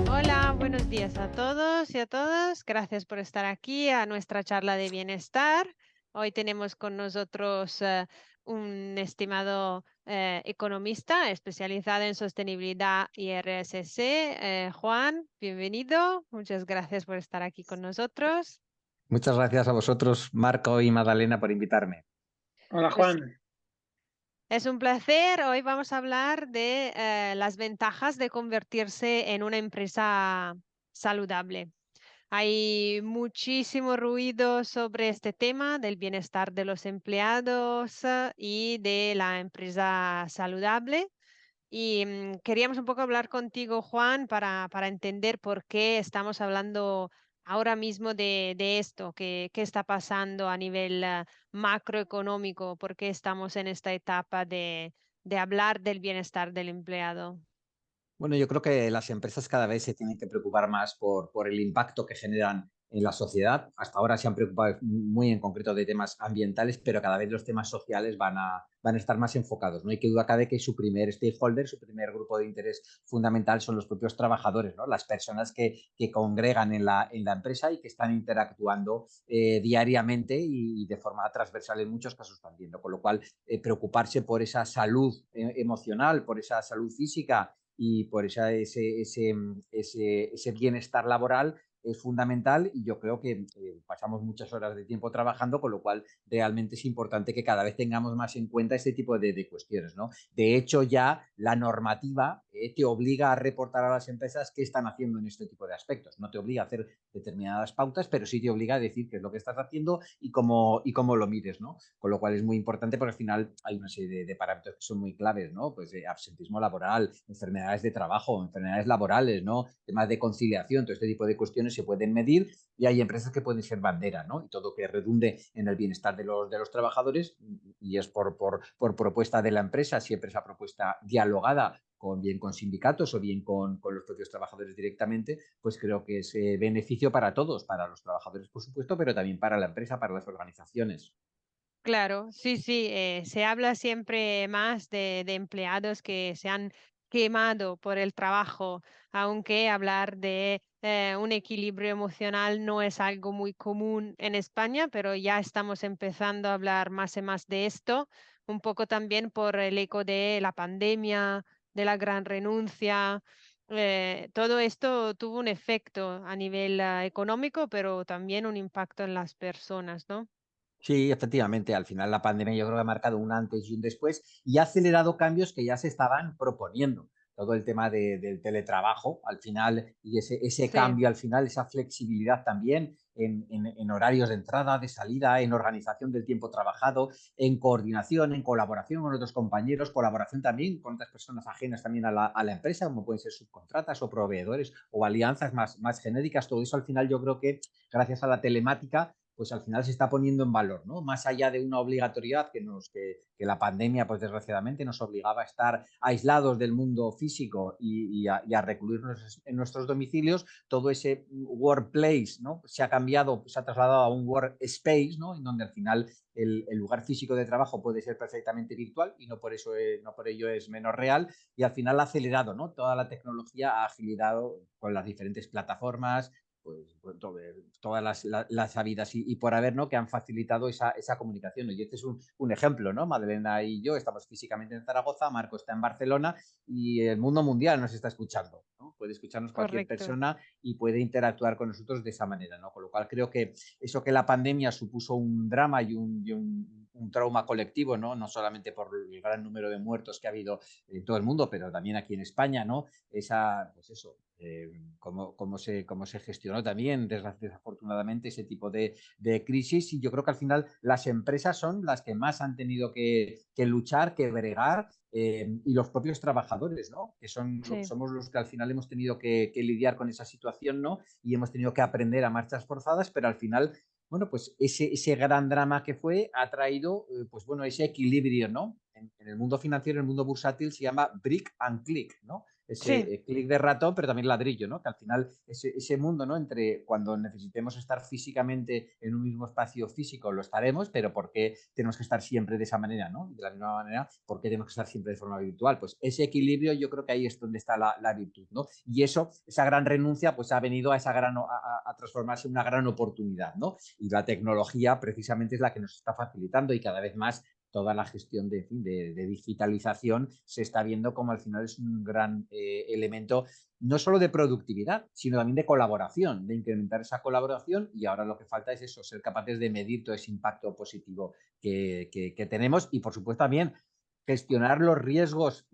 Hola, buenos días a todos y a todas. Gracias por estar aquí a nuestra charla de bienestar. Hoy tenemos con nosotros un estimado economista especializado en sostenibilidad y RSC. Juan, bienvenido. Muchas gracias por estar aquí con nosotros. Muchas gracias a vosotros, Marco y Magdalena, por invitarme. Hola Pues Juan, es un placer. Hoy vamos a hablar de las ventajas de convertirse en una empresa saludable. Hay muchísimo ruido sobre este tema del bienestar de los empleados y de la empresa saludable. Y queríamos un poco hablar contigo, Juan, para entender por qué estamos hablando ahora mismo de esto, qué está pasando a nivel macroeconómico, por qué estamos en esta etapa de hablar del bienestar del empleado. Bueno, yo creo que las empresas cada vez se tienen que preocupar más por el impacto que generan en la sociedad. Hasta ahora se han preocupado muy en concreto de temas ambientales, pero cada vez los temas sociales van a estar más enfocados. No hay que duda cabe que su primer stakeholder, su primer grupo de interés fundamental son los propios trabajadores, ¿no? Las personas que congregan en la empresa y que están interactuando diariamente y de forma transversal en muchos casos también, ¿no? Con lo cual, preocuparse por esa salud emocional, por esa salud física y por ese bienestar laboral es fundamental y yo creo que pasamos muchas horas de tiempo trabajando, con lo cual realmente es importante que cada vez tengamos más en cuenta este tipo de cuestiones, ¿no? De hecho, ya la normativa te obliga a reportar a las empresas qué están haciendo en este tipo de aspectos. No te obliga a hacer determinadas pautas, pero sí te obliga a decir qué es lo que estás haciendo y cómo lo mires, ¿no? Con lo cual es muy importante porque al final hay una serie de parámetros que son muy claves, ¿no? Pues absentismo laboral, enfermedades de trabajo, enfermedades laborales, ¿no? Temas de conciliación, todo este tipo de cuestiones se pueden medir y hay empresas que pueden ser bandera, ¿no? Y todo que redunde en el bienestar de los trabajadores y es por propuesta de la empresa, siempre esa propuesta dialogada bien con sindicatos o bien con los propios trabajadores directamente, pues creo que es beneficio para todos, para los trabajadores, por supuesto, pero también para la empresa, para las organizaciones. Claro, sí, sí, se habla siempre más de empleados que se han quemado por el trabajo, aunque hablar de un equilibrio emocional no es algo muy común en España, pero ya estamos empezando a hablar más y más de esto, un poco también por el eco de la pandemia, de la gran renuncia. Todo esto tuvo un efecto a nivel económico, pero también un impacto en las personas, ¿no? Sí, efectivamente, al final la pandemia yo creo que ha marcado un antes y un después y ha acelerado cambios que ya se estaban proponiendo. Todo el tema del teletrabajo al final y ese Sí. cambio al final, esa flexibilidad también en horarios de entrada, de salida, en organización del tiempo trabajado, en coordinación, en colaboración con otros compañeros, colaboración también con otras personas ajenas también a la empresa, como pueden ser subcontratas o proveedores o alianzas más genéricas. Todo eso al final yo creo que gracias a la telemática pues al final se está poniendo en valor, ¿no? Más allá de una obligatoriedad que la pandemia, pues desgraciadamente, nos obligaba a estar aislados del mundo físico y a recluirnos en nuestros domicilios, todo ese workplace, ¿no? Se ha cambiado, se ha trasladado a un workspace, ¿no? En donde al final el lugar físico de trabajo puede ser perfectamente virtual y no por eso no por ello es menos real y al final ha acelerado, ¿no? Toda la tecnología ha agilizado con las diferentes plataformas, pues todas las habidas y por haber, ¿no? Que han facilitado esa comunicación. Y este es un ejemplo, ¿no? Madalena y yo estamos físicamente en Zaragoza, Marco está en Barcelona y el mundo mundial nos está escuchando, ¿no? Puede escucharnos cualquier Correcto. persona y puede interactuar con nosotros de esa manera, ¿no? Con lo cual creo que eso que la pandemia supuso un drama y un trauma colectivo, ¿no? No solamente por el gran número de muertos que ha habido en todo el mundo, pero también aquí en España, ¿no? Pues eso, cómo se gestionó también desafortunadamente ese tipo de crisis y yo creo que al final las empresas son las que más han tenido que luchar, que bregar y los propios trabajadores, ¿no? Que Sí. somos los que al final hemos tenido que lidiar con esa situación, ¿no? Y hemos tenido que aprender a marchas forzadas, pero al final bueno, pues ese gran drama que fue ha traído, pues bueno, ese equilibrio, ¿no? En el mundo financiero, en el mundo bursátil, se llama brick and click, ¿no? Sí, clic de ratón, pero también ladrillo, ¿no? Que al final ese mundo, ¿no? Entre cuando necesitemos estar físicamente en un mismo espacio físico, lo estaremos, pero ¿por qué tenemos que estar siempre de esa manera, ¿no? De la misma manera, ¿por qué tenemos que estar siempre de forma virtual? Pues ese equilibrio yo creo que ahí es donde está la virtud, ¿no? Y eso, esa gran renuncia, pues ha venido a esa a transformarse en una gran oportunidad, ¿no? Y la tecnología precisamente es la que nos está facilitando y cada vez más toda la gestión de digitalización se está viendo como al final es un gran elemento no solo de productividad, sino también de colaboración, de incrementar esa colaboración y ahora lo que falta es eso, ser capaces de medir todo ese impacto positivo que tenemos y por supuesto también gestionar los riesgos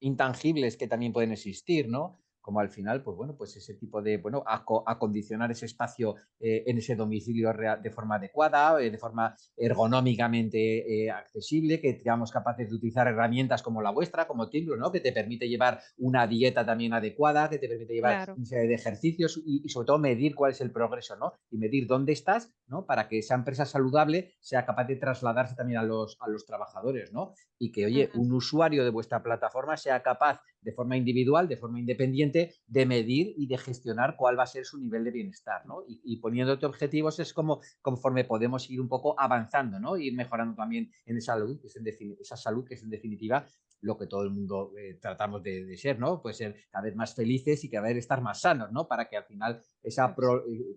intangibles que también pueden existir, ¿no? Como al final, pues bueno, pues ese tipo de, bueno, acondicionar ese espacio en ese domicilio de forma adecuada, de forma ergonómicamente accesible, que seamos capaces de utilizar herramientas como la vuestra, como Timbro, ¿no? Que te permite llevar una dieta también adecuada, que te permite llevar claro. una serie de ejercicios y sobre todo medir cuál es el progreso, ¿no? Y medir dónde estás, ¿no? Para que esa empresa saludable sea capaz de trasladarse también a los trabajadores, ¿no? Y que, oye, Ujú. un usuario de vuestra plataforma sea capaz de forma individual, de forma independiente, de medir y de gestionar cuál va a ser su nivel de bienestar, ¿no? Y poniéndote objetivos es como conforme podemos ir un poco avanzando, ¿no? Ir mejorando también en esa salud, que es esa salud que es en definitiva lo que todo el mundo tratamos ser, ¿no? Pues ser cada vez más felices y cada vez estar más sanos, ¿no? Para que al final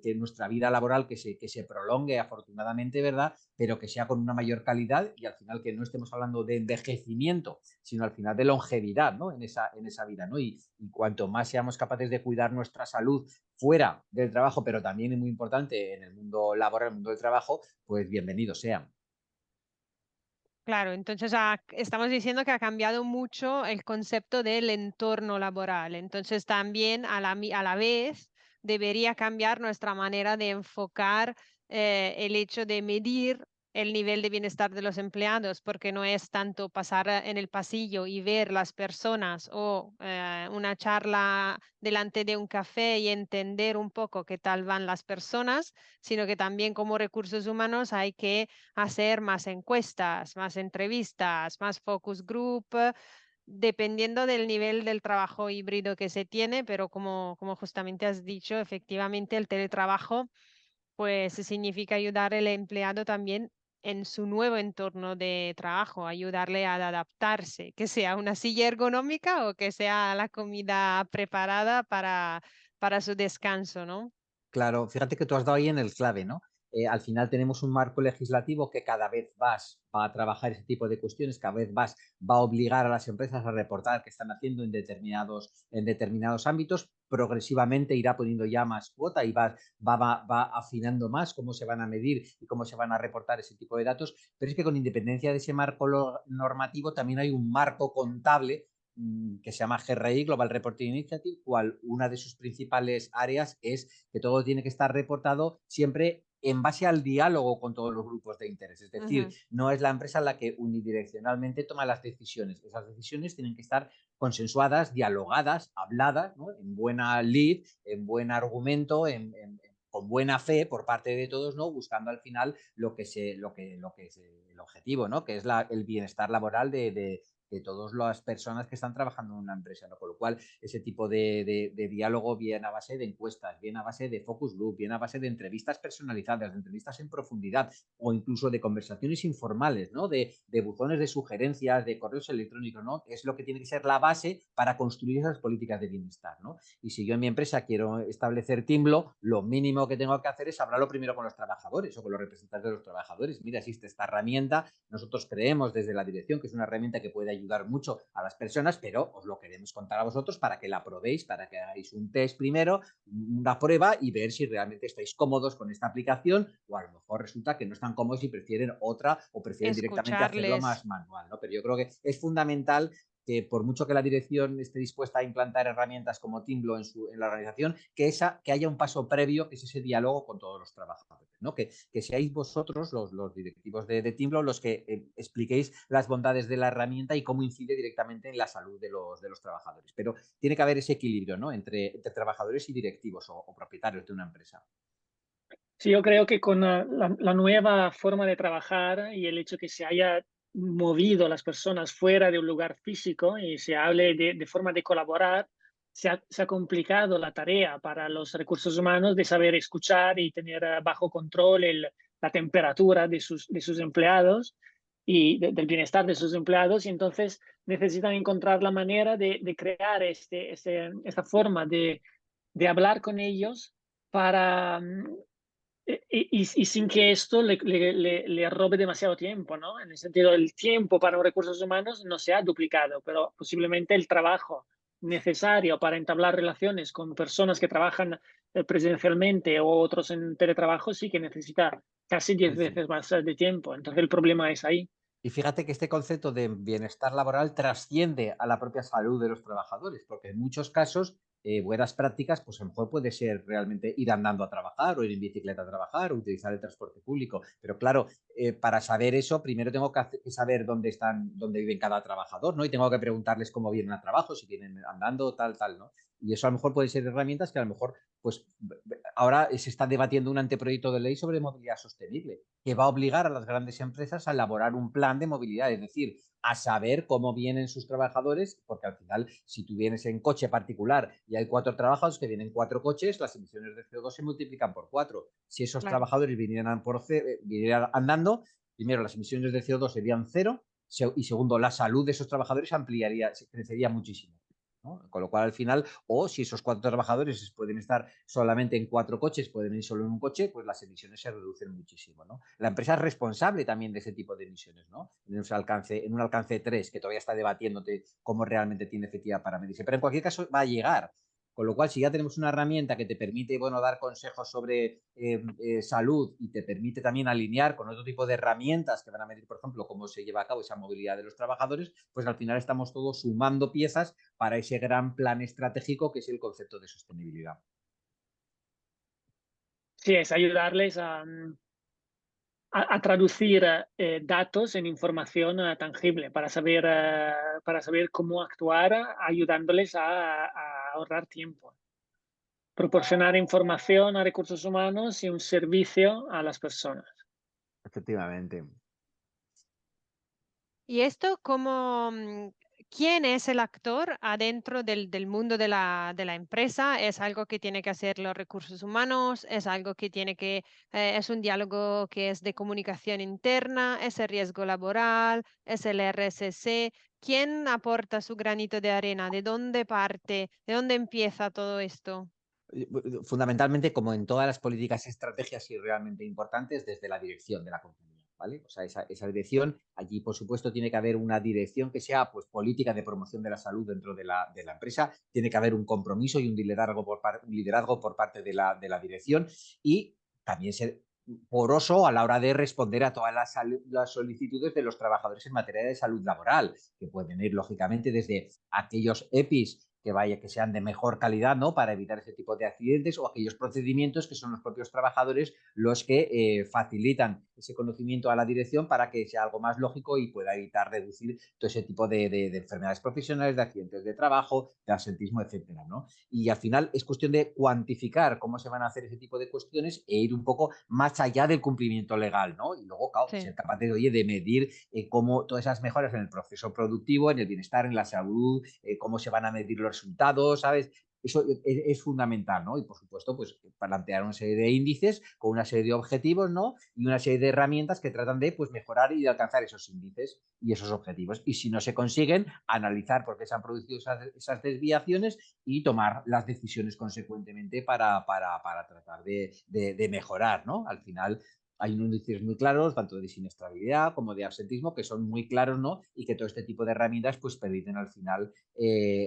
que nuestra vida laboral que se prolongue afortunadamente, ¿verdad? Pero que sea con una mayor calidad y al final que no estemos hablando de envejecimiento, sino al final de longevidad, ¿no? En esa vida, ¿no? Y cuanto más seamos capaces de cuidar nuestra salud fuera del trabajo, pero también es muy importante en el mundo laboral, el mundo del trabajo, pues bienvenidos sean. Claro, entonces estamos diciendo que ha cambiado mucho el concepto del entorno laboral. Entonces también a la vez debería cambiar nuestra manera de enfocar el hecho de medir el nivel de bienestar de los empleados, porque no es tanto pasar en el pasillo y ver las personas o una charla delante de un café y entender un poco qué tal van las personas, sino que también como recursos humanos hay que hacer más encuestas, más entrevistas, más focus group, dependiendo del nivel del trabajo híbrido que se tiene, pero como justamente has dicho, efectivamente el teletrabajo pues significa ayudar al empleado también en su nuevo entorno de trabajo, ayudarle a adaptarse, que sea una silla ergonómica o que sea la comida preparada para su descanso, ¿no? Claro, fíjate que tú has dado ahí en el clave, ¿no? Al final tenemos un marco legislativo que cada vez más va a trabajar ese tipo de cuestiones, cada vez más va a obligar a las empresas a reportar qué están haciendo en determinados ámbitos, progresivamente irá poniendo ya más cuota y va afinando más cómo se van a medir y cómo se van a reportar ese tipo de datos, pero es que con independencia de ese marco normativo también hay un marco contable que se llama GRI, Global Reporting Initiative, cual una de sus principales áreas es que todo tiene que estar reportado siempre en base al diálogo con todos los grupos de interés. Es decir, Ujú. no es la empresa la que unidireccionalmente toma las decisiones. Esas decisiones tienen que estar consensuadas, dialogadas, habladas, ¿no? En buena lead, en buen argumento, con buena fe por parte de todos, ¿no? Buscando al final lo que es el objetivo, ¿no? Que es el bienestar laboral de todas las personas que están trabajando en una empresa, ¿no? Con lo cual, ese tipo de diálogo viene a base de encuestas, viene a base de focus group, viene a base de entrevistas personalizadas, de entrevistas en profundidad o incluso de conversaciones informales, ¿no? Buzones de sugerencias, de correos electrónicos, ¿no? Es lo que tiene que ser la base para construir esas políticas de bienestar, ¿no? Y si yo en mi empresa quiero establecer Timblo, lo mínimo que tengo que hacer es hablarlo primero con los trabajadores o con los representantes de los trabajadores. Mira, existe esta herramienta, nosotros creemos desde la dirección que es una herramienta que puede ayudar mucho a las personas, pero os lo queremos contar a vosotros para que la probéis, para que hagáis un test primero, una prueba y ver si realmente estáis cómodos con esta aplicación o a lo mejor resulta que no están cómodos y prefieren otra o prefieren directamente hacerlo Escucharles. más manual, ¿no? Pero yo creo que es fundamental que por mucho que la dirección esté dispuesta a implantar herramientas como Timblo en la organización, que haya un paso previo, que es ese diálogo con todos los trabajadores, ¿no? Que seáis vosotros, los directivos de Timblo, los que expliquéis las bondades de la herramienta y cómo incide directamente en la salud de los trabajadores. Pero tiene que haber ese equilibrio, ¿no? Entre trabajadores y directivos o propietarios de una empresa. Sí, yo creo que con la nueva forma de trabajar y el hecho que se haya movido a las personas fuera de un lugar físico y se hable de forma de colaborar, se ha complicado la tarea para los recursos humanos de saber escuchar y tener bajo control la temperatura de sus empleados y del bienestar de sus empleados. Y entonces necesitan encontrar la manera de crear esta forma de hablar con ellos para, y sin que esto le robe demasiado tiempo, ¿no? En el sentido, el tiempo para los recursos humanos no se ha duplicado, pero posiblemente el trabajo necesario para entablar relaciones con personas que trabajan presencialmente o otros en teletrabajo sí que necesita casi 10 Sí, sí. veces más de tiempo. Entonces el problema es ahí. Y fíjate que este concepto de bienestar laboral trasciende a la propia salud de los trabajadores, porque en muchos casos buenas prácticas, pues a lo mejor puede ser realmente ir andando a trabajar o ir en bicicleta a trabajar o utilizar el transporte público. Pero claro, para saber eso, primero tengo que saber dónde están, dónde viven cada trabajador, ¿no? Y tengo que preguntarles cómo vienen al trabajo, si vienen andando, tal, tal, ¿no? Y eso a lo mejor puede ser herramientas que a lo mejor, pues ahora se está debatiendo un anteproyecto de ley sobre movilidad sostenible que va a obligar a las grandes empresas a elaborar un plan de movilidad, es decir, a saber cómo vienen sus trabajadores, porque al final, si tú vienes en coche particular y hay 4 trabajadores que vienen 4 coches, las emisiones de CO2 se multiplican por 4. Si esos Claro. trabajadores vinieran andando, primero las emisiones de CO2 serían cero y segundo, la salud de esos trabajadores ampliaría, se crecería muchísimo. ¿No? Con lo cual, al final, o si esos 4 trabajadores pueden estar solamente en 4 coches, pueden ir solo en un coche, pues las emisiones se reducen muchísimo. ¿No? La empresa es responsable también de ese tipo de emisiones, ¿no? En un alcance 3, que todavía está debatiéndote cómo realmente tiene efectividad para medirse. Pero en cualquier caso va a llegar. Con lo cual, si ya tenemos una herramienta que te permite, bueno, dar consejos sobre salud y te permite también alinear con otro tipo de herramientas que van a medir, por ejemplo, cómo se lleva a cabo esa movilidad de los trabajadores, pues al final estamos todos sumando piezas para ese gran plan estratégico que es el concepto de sostenibilidad. Sí, es ayudarles a traducir datos en información tangible para saber cómo actuar, ayudándoles a ahorrar tiempo. Proporcionar información a recursos humanos y un servicio a las personas. Efectivamente. ¿Y esto cómo, quién es el actor adentro del mundo de la empresa? ¿Es algo que tiene que hacer los recursos humanos? ¿Es algo que tiene que, es un diálogo que es de comunicación interna? ¿Es el riesgo laboral? ¿Es el RSC? ¿Quién aporta su granito de arena? ¿De dónde parte? ¿De dónde empieza todo esto? Fundamentalmente, como en todas las políticas y estrategias y realmente importantes, desde la dirección de la compañía. ¿Vale? O sea, esa dirección, allí por supuesto tiene que haber una dirección que sea pues política de promoción de la salud dentro de la empresa, tiene que haber un compromiso y un liderazgo por parte de la dirección y también ser poroso a la hora de responder a todas las solicitudes de los trabajadores en materia de salud laboral, que pueden ir lógicamente desde aquellos EPIs que sean de mejor calidad, ¿no? Para evitar ese tipo de accidentes o aquellos procedimientos que son los propios trabajadores los que facilitan ese conocimiento a la dirección para que sea algo más lógico y pueda evitar reducir todo ese tipo de enfermedades profesionales, de accidentes de trabajo, de absentismo, etcétera, ¿no? Y al final es cuestión de cuantificar cómo se van a hacer ese tipo de cuestiones e ir un poco más allá del cumplimiento legal, ¿no? Y luego, claro, Sí. ser capaz de, oye, de medir cómo todas esas mejoras en el proceso productivo, en el bienestar, en la salud, cómo se van a medir los resultados, ¿sabes? Eso es fundamental, ¿no? Y por supuesto, pues plantear una serie de índices con una serie de objetivos, ¿no? Y una serie de herramientas que tratan de pues, mejorar y de alcanzar esos índices y esos objetivos. Y si no se consiguen, analizar por qué se han producido esas desviaciones y tomar las decisiones consecuentemente para tratar de mejorar, ¿no? Al final, hay unos índices muy claros, tanto de siniestralidad como de absentismo, que son muy claros, ¿no? Y que todo este tipo de herramientas pues permiten al final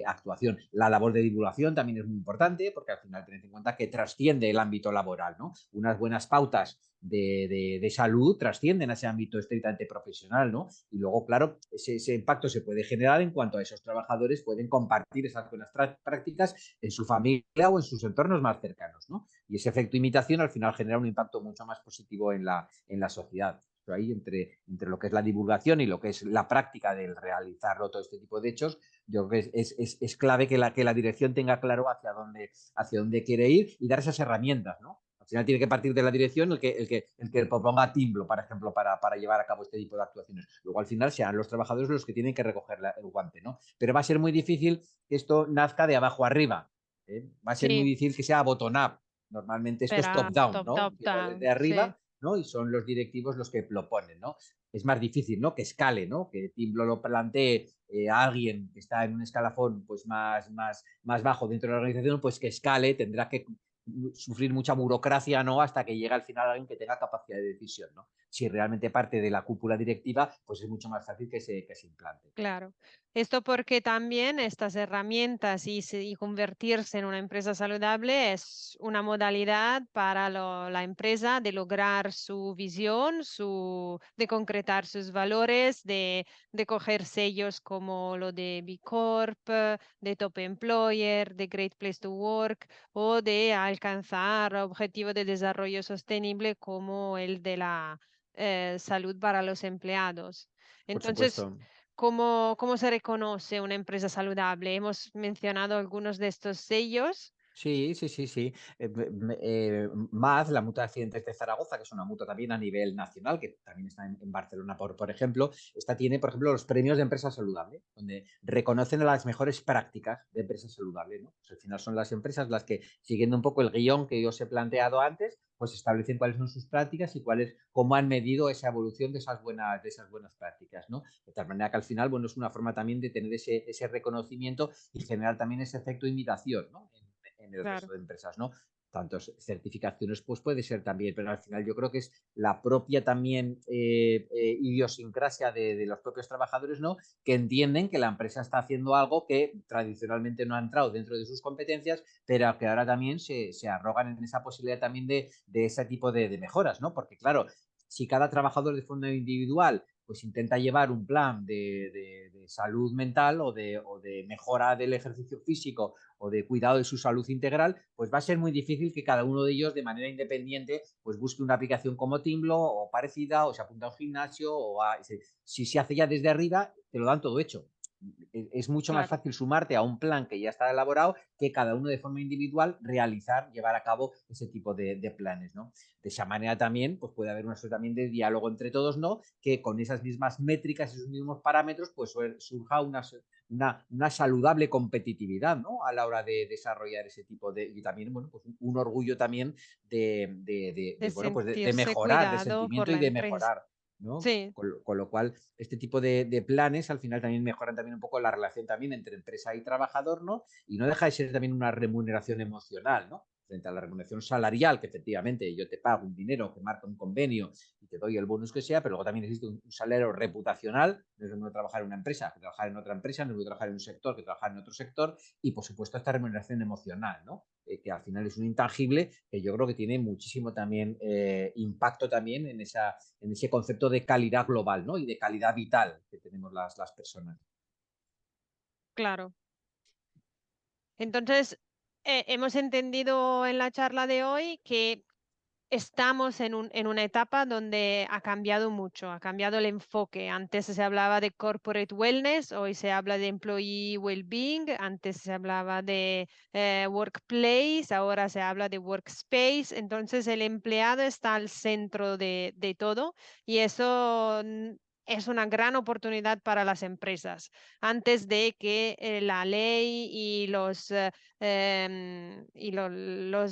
actuación. La labor de divulgación también es muy importante, porque al final tened en cuenta que trasciende el ámbito laboral, ¿no? Unas buenas pautas de salud trascienden a ese ámbito estrictamente profesional, ¿no? Y luego, claro, ese impacto se puede generar en cuanto a esos trabajadores pueden compartir esas buenas prácticas en su familia o en sus entornos más cercanos, ¿no? Y ese efecto imitación al final genera un impacto mucho más positivo en la sociedad. Pero ahí entre lo que es la divulgación y lo que es la práctica del realizarlo, todo este tipo de hechos, yo creo que es clave que la dirección tenga claro hacia dónde quiere ir y dar esas herramientas, ¿no? Al final tiene que partir de la dirección el que proponga Timbro, por ejemplo, para llevar a cabo este tipo de actuaciones. Luego, al final, serán los trabajadores los que tienen que recoger el guante, ¿no? Pero va a ser muy difícil que esto nazca de abajo arriba. Va a ser muy Sí, difícil que sea bottom-up. Normalmente esto es será top-down, top, ¿no? top, Empieza desde down. Sí, arriba, ¿no? Y son los directivos los que lo ponen, ¿no? Es más difícil, ¿no? Que escale, ¿no? Que Timbro lo plantee a alguien que está en un escalafón pues más bajo dentro de la organización, pues que escale, tendrá que sufrir mucha burocracia, ¿no? Hasta que llegue al final alguien que tenga capacidad de decisión, ¿no? Si realmente parte de la cúpula directiva, pues es mucho más fácil que se implante. claro. Esto porque también estas herramientas y convertirse en una empresa saludable es una modalidad para la empresa de lograr su visión, de concretar sus valores, de coger sellos como lo de B Corp, de Top Employer, de Great Place to Work o de alcanzar objetivos de desarrollo sostenible como el de la salud para los empleados. Por Entonces, supuesto. ¿cómo se reconoce una empresa saludable? Hemos mencionado algunos de estos sellos. Sí, sí, sí, sí. MAZ, la Mutua de Accidentes de Zaragoza, que es una mutua también a nivel nacional, que también está en Barcelona, por ejemplo, esta tiene, por ejemplo, los premios de empresa saludable, donde reconocen a las mejores prácticas de empresa saludable, ¿no? Pues al final son las empresas las que, siguiendo un poco el guión que yo os he planteado antes, pues establecen cuáles son sus prácticas y cómo han medido esa evolución de esas buenas prácticas, ¿no? De tal manera que al final, bueno, es una forma también de tener ese reconocimiento y generar también ese efecto de imitación, ¿no? En el resto Claro, de empresas, ¿no? Tantas certificaciones, pues puede ser también, pero al final yo creo que es la propia también idiosincrasia de los propios trabajadores, ¿no? Que entienden que la empresa está haciendo algo que tradicionalmente no ha entrado dentro de sus competencias, pero que ahora también se arrogan en esa posibilidad también de ese tipo de mejoras, ¿no? Porque claro, si cada trabajador de forma individual pues intenta llevar un plan de salud mental o de mejora del ejercicio físico o de cuidado de su salud integral, pues va a ser muy difícil que cada uno de ellos de manera independiente pues busque una aplicación como Timblo o parecida o se apunta a un gimnasio si se hace ya desde arriba, te lo dan todo hecho. Es mucho más claro. fácil sumarte a un plan que ya está elaborado que cada uno de forma individual realizar, llevar a cabo ese tipo de planes, ¿no? De esa manera también pues puede haber una suerte también de diálogo entre todos, ¿no? Que con esas mismas métricas, esos mismos parámetros, pues surja una saludable competitividad, ¿no? A la hora de desarrollar ese tipo y también, bueno, pues un orgullo también De bueno, pues de sentirse mejorar, de cuidado por sentimiento y la de empresa. mejorar, ¿no? Sí, Con lo cual, este tipo de planes al final también mejoran también un poco la relación también entre empresa y trabajador, ¿no? Y no deja de ser también una remuneración emocional, ¿no? Frente a la remuneración salarial, que efectivamente yo te pago un dinero que marca un convenio y te doy el bonus que sea, pero luego también existe un salario reputacional, no es lo mismo trabajar en una empresa que trabajar en otra empresa, no es lo mismo trabajar en un sector que trabajar en otro sector, y por supuesto esta remuneración emocional, ¿no? Que al final es un intangible que yo creo que tiene muchísimo también impacto también en ese concepto de calidad global, ¿no? Y de calidad vital que tenemos las personas. claro. Entonces, hemos entendido en la charla de hoy que estamos en una etapa donde ha cambiado mucho, ha cambiado el enfoque. Antes se hablaba de corporate wellness, hoy se habla de employee well-being, antes se hablaba de workplace, ahora se habla de workspace. Entonces el empleado está al centro de todo y eso es una gran oportunidad para las empresas. Antes de que la ley y los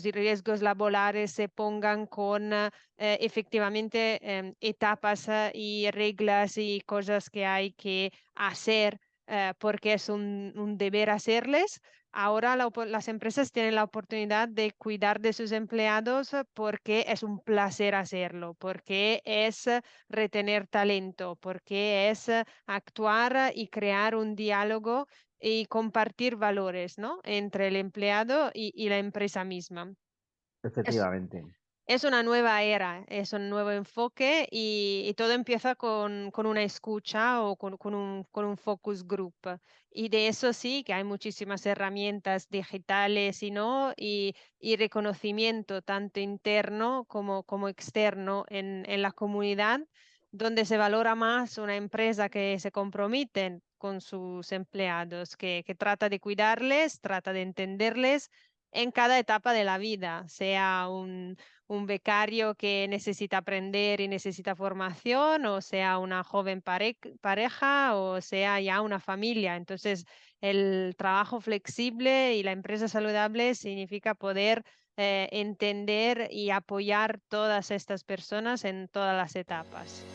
riesgos laborales se pongan con efectivamente etapas y reglas y cosas que hay que hacer porque es un deber hacerles. Ahora las empresas tienen la oportunidad de cuidar de sus empleados porque es un placer hacerlo, porque es retener talento, porque es actuar y crear un diálogo y compartir valores, ¿no? Entre el empleado y la empresa misma. Es, Efectivamente. es una nueva era, es un nuevo enfoque y todo empieza con una escucha o con un focus group. Y de eso sí, que hay muchísimas herramientas digitales y reconocimiento tanto interno como externo en la comunidad, donde se valora más una empresa que se compromete con sus empleados, que trata de cuidarles, trata de entenderles en cada etapa de la vida, sea un becario que necesita aprender y necesita formación, o sea una joven pareja, o sea ya una familia. Entonces, el trabajo flexible y la empresa saludable significa poder entender y apoyar todas estas personas en todas las etapas.